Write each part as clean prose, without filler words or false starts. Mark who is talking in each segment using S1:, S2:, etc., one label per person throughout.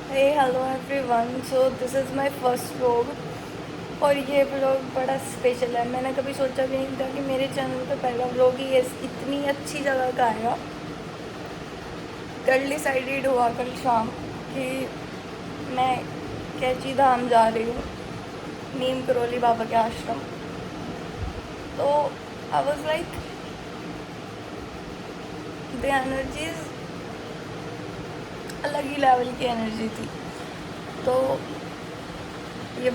S1: Hey hello everyone, so this is my first vlog और ये vlog बड़ा special है। मैंने कभी सोचा भी नहीं था कि मेरे चैनल पे पहला व्लॉग ही इतनी अच्छी जगह का आएगा। कल डिसाइडेड हुआ कल शाम कि मैं कैची धाम जा रही हूँ, नीम करोली बाबा के आश्रम। तो I was like the energies अलग ही लेवल की एनर्जी थी। तो ये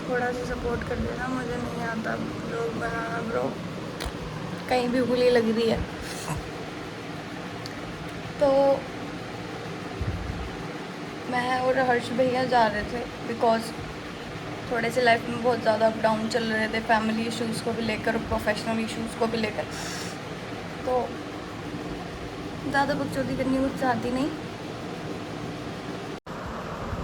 S1: थोड़ा सा सपोर्ट कर देना, मुझे नहीं आता व्लॉग बनाना ब्रो, कहीं भी उंगली लग रही है। तो मैं और हर्ष भैया जा रहे थे बिकॉज थोड़े से लाइफ में बहुत ज़्यादा अप डाउन चल रहे थे, फैमिली इश्यूज़ को भी लेकर, प्रोफेशनल इश्यूज़ को भी लेकर। तो ज़्यादा बकचोदी करनी मुझे चाहती नहीं।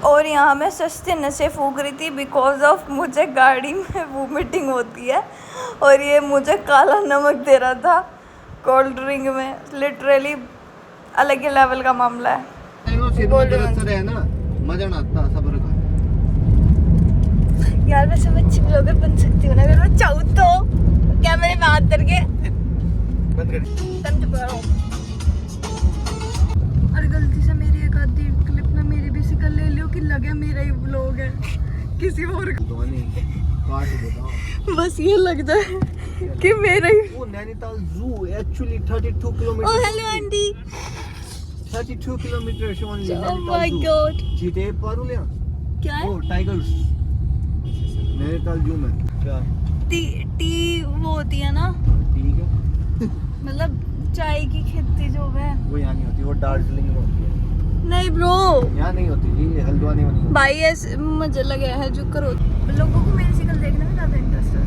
S1: और यहाँ मैं सस्ते नशे फूक रही थी बिकॉज ऑफ मुझे गाड़ी में वोमिटिंग होती है और ये मुझे काला नमक दे रहा था कोल्ड ड्रिंक में। लिटरली अलग ही लेवल का मामला है। यार वैसे मैं अच्छी ब्लॉगर बन सकती हूँ ना अगर मैं चाहूँ तो। कैमरे में हाथ करके और गलती से मेरी एक आधी क्लिप में मेरी भी शिकल ले लियो कि लगे मेरा ही व्लॉग है, किसी और बस ये लग जाए कि मेरा ही।
S2: वो नैनीताल जू actually 32 kilometre.
S1: Oh hello aunty.
S2: 32 kilometre से ओनली।
S1: Oh my God.
S2: जीते पारुलिया
S1: क्या है?
S2: वो टाइगर्स नैनीताल जू में क्या
S1: टी वो होती है ना,
S2: ठीक है।
S1: मतलब चाय की खेती जो है
S2: वो यहाँ नहीं होती, वो दार्जिलिंग में होती है।
S1: नहीं ब्रो,
S2: यहाँ नहीं होती जी, हल्द्वानी में नहीं होती।
S1: भाई ऐसे मुझे लगा है जो करो। लोगों को मेरी शिकल देखने में ज़्यादा इंटरेस्ट है।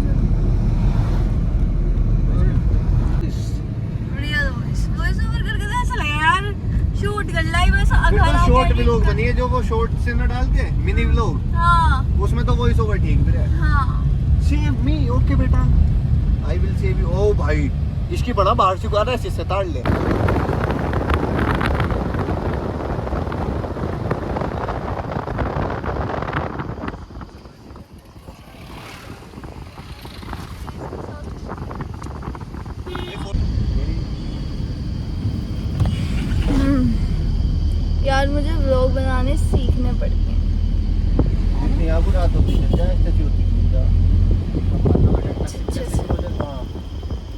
S1: रियल वॉइस ओवर करके तो ऐसा लगा यार शूट कर लाई बस।
S2: बिल्कुल शॉर्ट व्लॉग बनिए जो वो शॉर्ट से ना डालते हैं, मिनी व्लॉग।
S1: हाँ
S2: उसमें तो वॉइस ओवर ठीक भी है।
S1: हाँ
S2: सेव मी, ओके बेटा, आई विल सेव यू। ओ भाई इसकी बड़ा बाहर से आ रहा है, इससे ताड़ ले।
S1: यार मुझे व्लॉग बनाने सीखने पड़ते हैं।
S2: जितनी आप उड़ा तो पीछे जाए स्टैच्यू होती है जा। हाँ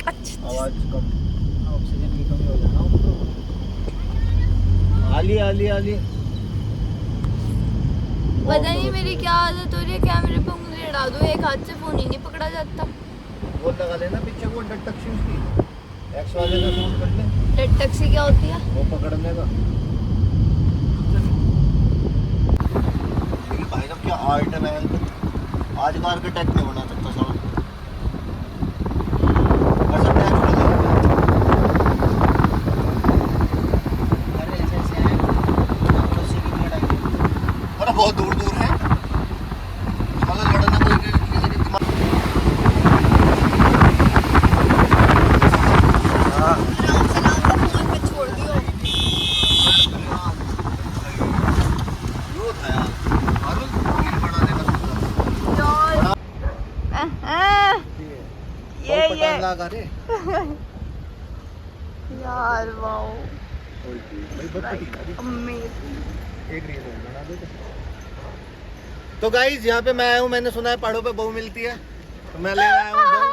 S1: अच्छा
S2: आवाज कम, ऑक्सीजन की कमी हो जाना उसको। आली आली आली
S1: पता नहीं मेरी क्या आदत हो रही है, कैमरे पे उंगली अड़ा दो, एक हाथ से फोन ही नहीं पकड़ा जाता।
S2: वो लगा लेना पीछे वो डटक्सी उसकी, एक्स वाले का शूट कर ले।
S1: रेड टैक्सी क्या होती है?
S2: वो पकड़ने का। लेकिन भाई साहब क्या आर्ट है महल, आज का आर्किटेक्ट नहीं बना सकता साला। कर सकते हैं छोड़ दो। अरे ऐसे ऐसे हैं तो सीधी लड़ाई है। अरे बहुत दूर दूर है साला, लड़ना कोई किसी के दिमाग।
S1: आराम से लाऊंगा, फोन पे छोड़ दियो।
S2: यो था यार मारो रील बनाने का सोचा।
S1: ये
S2: लगा रे
S1: यार वाओ
S2: भाई बहुत
S1: अमेजिंग।
S2: एक रील बना दो। तो गाइस यहाँ पे मैं आया हूँ, मैंने सुना है पहाड़ों पे बहू मिलती है, तो मैं ले आया हूँ बहू।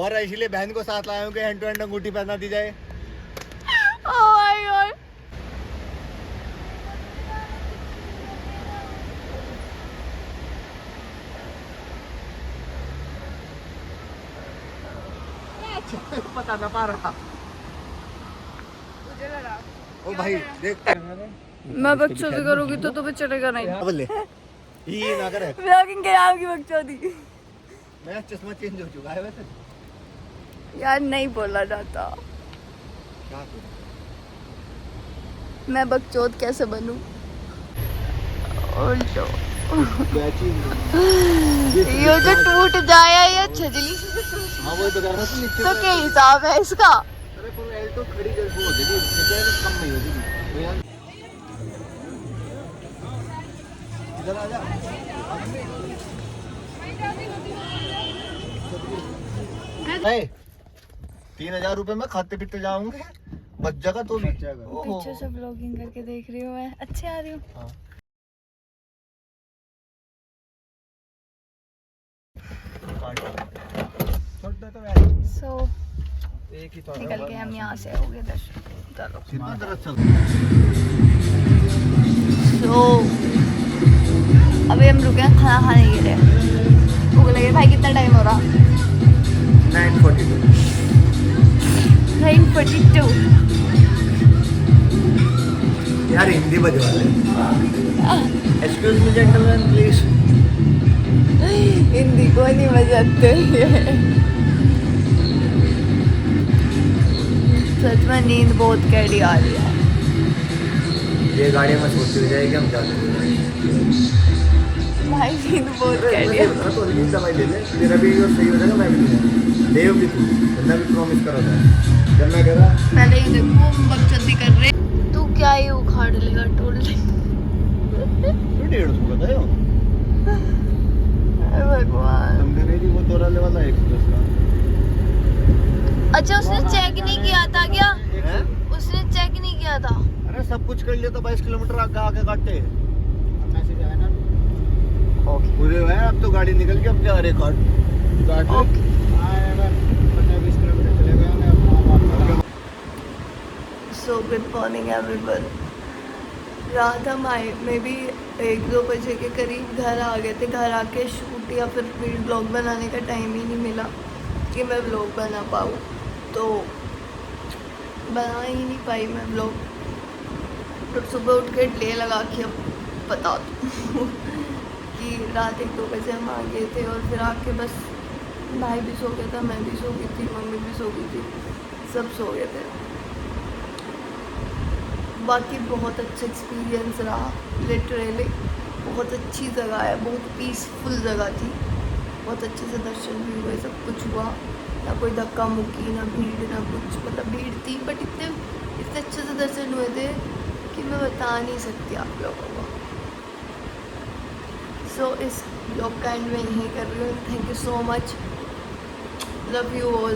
S2: और इसीलिए बहन को साथ लाया हूँ कि हैंड टू हैंड अंगूठी पहना दी जाए।
S1: Oh my God.
S2: पता ना पा रहा। ओ भाई देख
S1: मैं बकचोदी करूंगी तो तुम्हें चढ़ेगा नहीं।
S2: बोले ये ना करे,
S1: व्लॉगिंग के नाम की बकचोदी।
S2: मेरा चश्मा चेंज हो चुका है वैसे।
S1: यार नहीं बोला जाता।
S2: क्या
S1: मैं बकचोद कैसे बनूं? उल्टो
S2: क्या चीज
S1: ये जो टूट जाए या छजली
S2: हाँ वो तो कह रहा था नीचे
S1: तो क्या हिसाब है इसका?
S2: अरे पर एल्टो खड़ी जैसे हो जाएगी, रिपेयर कम नहीं हो जाएगी तो यार इधर आ जा। 3,000 रुपए में खाते पीते जाऊंगे, बच जाएगा तो भी। ओहो।
S1: पीछे से ब्लॉगिंग करके देख रही हूँ मैं, अच्छे आ रही हूँ।
S2: हाँ।
S1: सो
S2: एक ही तो
S1: निकल के हम यहाँ से हो गए दर्शन। चलो तो अभी हम रुके हैं खाना खाने के लिए। भूख लगी भाई, कितना टाइम हो रहा?
S2: 9:42।
S1: 9:42।
S2: यार हिंदी बजवा ले। Excuse me gentleman please.
S1: Hindi को नहीं बजाते। सच में नींद बहुत कैडी आ रही है।
S2: ये गाड़ी में सोती हो जाएगी, हम जाते हैं
S1: भाई नींद बहुत कैडी है।
S2: तो नींद दवाई ले ले, तेरा भी सही हो जाएगा, मैं भी लूँगा। ले भी तू, मैं भी प्रॉमिस कर रहा था जब मैं कह रहा
S1: पहले ही देखो बकचोदी कर रहे। तू क्या ही उखाड़ लेगा, टोल ले।
S2: 150 का था यो।
S1: भगवान।
S2: अंग्रेजी वो दोहराने वाला एक्सप्रेस का।
S1: अच्छा उसने चेक नहीं किया था क्या?
S2: हैं?
S1: उसने चेक नहीं किया था।
S2: अरे सब कुछ कर लिया तो 22 किलोमीटर आगे आगे काटते हैं। मैसेज आया ना।
S1: ओके
S2: पूरे है, अब तो गाड़ी निकल के अब जा रहे काट
S1: ओके।
S2: 15-20 किलोमीटर चले गए हैं।
S1: So good morning everyone. रात हम आए मे बी 1-2 बजे के करीब घर आ गए थे। घर आके शूट या फिर ब्लॉग बनाने का टाइम ही नहीं मिला कि मैं ब्लॉग बना पाऊँ, तो बना ही नहीं पाई मैं ब्लॉग। तो सुबह उठ के डे लगा के अब बता दूँ कि रात 1-2 बजे हम आ गए थे और फिर आके बस भाई भी सो गया था, मैं भी सो गई थी, मम्मी भी सो गई थी, सब सो गए थे। बाकी बहुत अच्छा एक्सपीरियंस रहा, लिटरली बहुत अच्छी जगह है, बहुत पीसफुल जगह थी, बहुत अच्छे से दर्शन भी हुए, सब कुछ हुआ, ना कोई धक्का मुक्की, ना भीड़, ना कुछ। मतलब भीड़ थी बट इतने अच्छे से दर्शन हुए थे कि मैं बता नहीं सकती आप लोगों को। सो इस ब्लॉग का एंड में यहीं कर रही हूँ। Thank you so much, love you all.